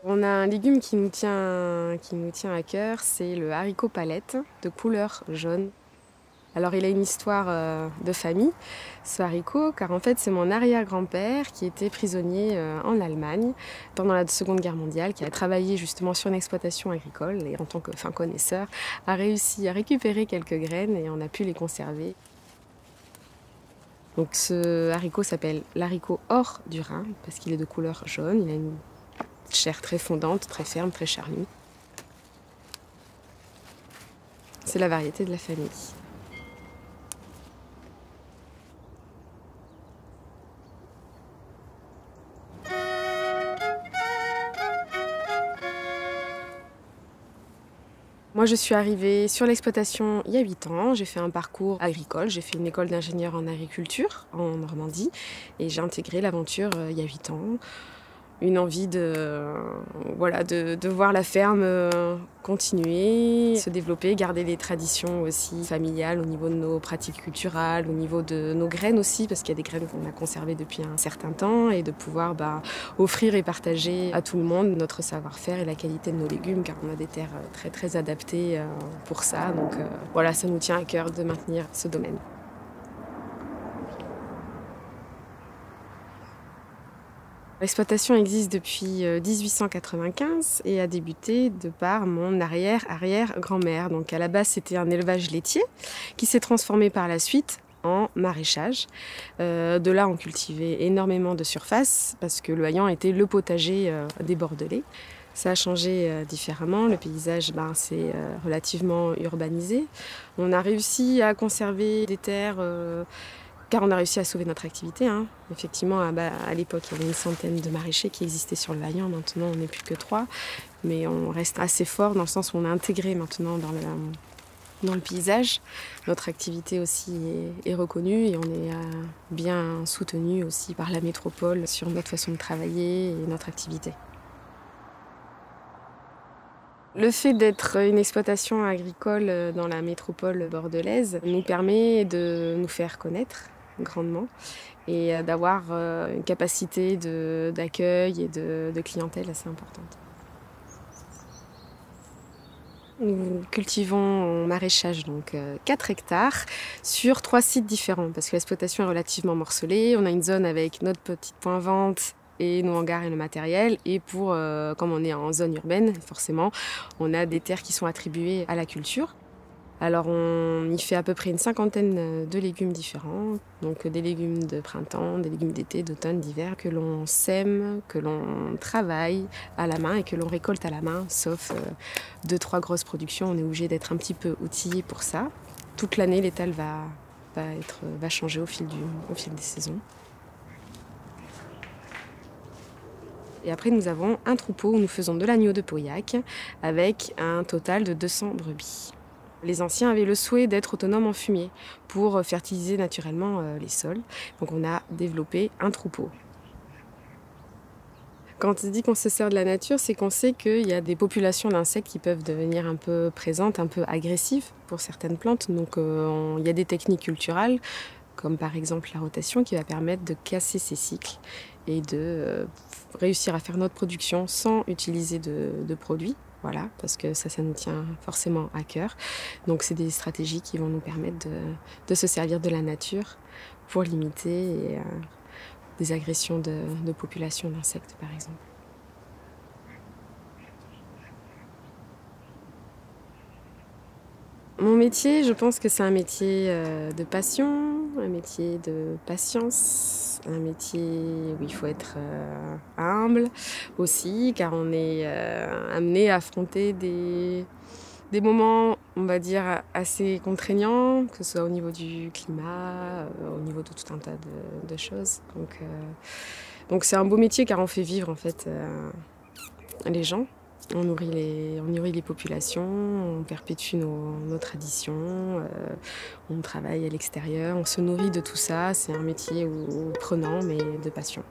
On a un légume qui nous tient à cœur, c'est le haricot palette de couleur jaune. Alors il a une histoire de famille, ce haricot, car en fait c'est mon arrière-grand-père qui était prisonnier en Allemagne pendant la Seconde Guerre mondiale, qui a travaillé justement sur une exploitation agricole et en tant que fin connaisseur a réussi à récupérer quelques graines et on a pu les conserver. Donc ce haricot s'appelle l'haricot or du Rhin parce qu'il est de couleur jaune, il a une chair très fondante, très ferme, très charnue. C'est la variété de la famille. Moi, je suis arrivée sur l'exploitation il y a 8 ans. J'ai fait un parcours agricole. J'ai fait une école d'ingénieur en agriculture en Normandie. Et j'ai intégré l'aventure il y a 8 ans. Une envie de voir la ferme continuer, se développer, garder les traditions aussi familiales au niveau de nos pratiques culturelles, au niveau de nos graines aussi, parce qu'il y a des graines qu'on a conservées depuis un certain temps, et de pouvoir offrir et partager à tout le monde notre savoir-faire et la qualité de nos légumes, car on a des terres très très adaptées pour ça. Donc voilà, ça nous tient à cœur de maintenir ce domaine. L'exploitation existe depuis 1895 et a débuté de par mon arrière-arrière-grand-mère. Donc à la base, c'était un élevage laitier qui s'est transformé par la suite en maraîchage. De là, on cultivait énormément de surface parce que le haillan était le potager des Bordelais. Ça a changé différemment. Le paysage s'est relativement urbanisé. On a réussi à conserver des terres car on a réussi à sauver notre activité. Effectivement, à l'époque, il y avait une centaine de maraîchers qui existaient sur le haillan. Maintenant, on n'est plus que 3. Mais on reste assez fort dans le sens où on est intégré maintenant dans le paysage. Notre activité aussi est reconnue et on est bien soutenu aussi par la métropole sur notre façon de travailler et notre activité. Le fait d'être une exploitation agricole dans la métropole bordelaise nous permet de nous faire connaître grandement et d'avoir une capacité d'accueil et de clientèle assez importante. Nous cultivons en maraîchage 4 hectares sur 3 sites différents parce que l'exploitation est relativement morcelée. On a une zone avec notre petit point vente et nos hangars et le matériel. Et comme on est en zone urbaine, forcément, on a des terres qui sont attribuées à la culture. Alors on y fait à peu près une cinquantaine de légumes différents, donc des légumes de printemps, des légumes d'été, d'automne, d'hiver, que l'on sème, que l'on travaille à la main et que l'on récolte à la main, sauf 2-3 grosses productions, on est obligé d'être un petit peu outillé pour ça. Toute l'année, l'étal va changer au fil des saisons. Et après, nous avons un troupeau où nous faisons de l'agneau de Pauillac avec un total de 200 brebis. Les anciens avaient le souhait d'être autonomes en fumier pour fertiliser naturellement les sols. Donc on a développé un troupeau. Quand on dit qu'on se sert de la nature, c'est qu'on sait qu'il y a des populations d'insectes qui peuvent devenir un peu présentes, un peu agressives pour certaines plantes. Donc il y a des techniques culturales, comme par exemple la rotation, qui va permettre de casser ces cycles et de réussir à faire notre production sans utiliser de produits. Voilà, parce que ça nous tient forcément à cœur. Donc c'est des stratégies qui vont nous permettre de se servir de la nature pour limiter des agressions de populations d'insectes, par exemple. Mon métier, je pense que c'est un métier de passion, un métier de patience, un métier où il faut être humble aussi, car on est amené à affronter des moments, on va dire, assez contraignants, que ce soit au niveau du climat, au niveau de tout un tas de choses. Donc c'est un beau métier car on fait vivre en fait les gens. On nourrit les populations, on perpétue nos traditions, on travaille à l'extérieur, on se nourrit de tout ça. C'est un métier prenant mais de passion.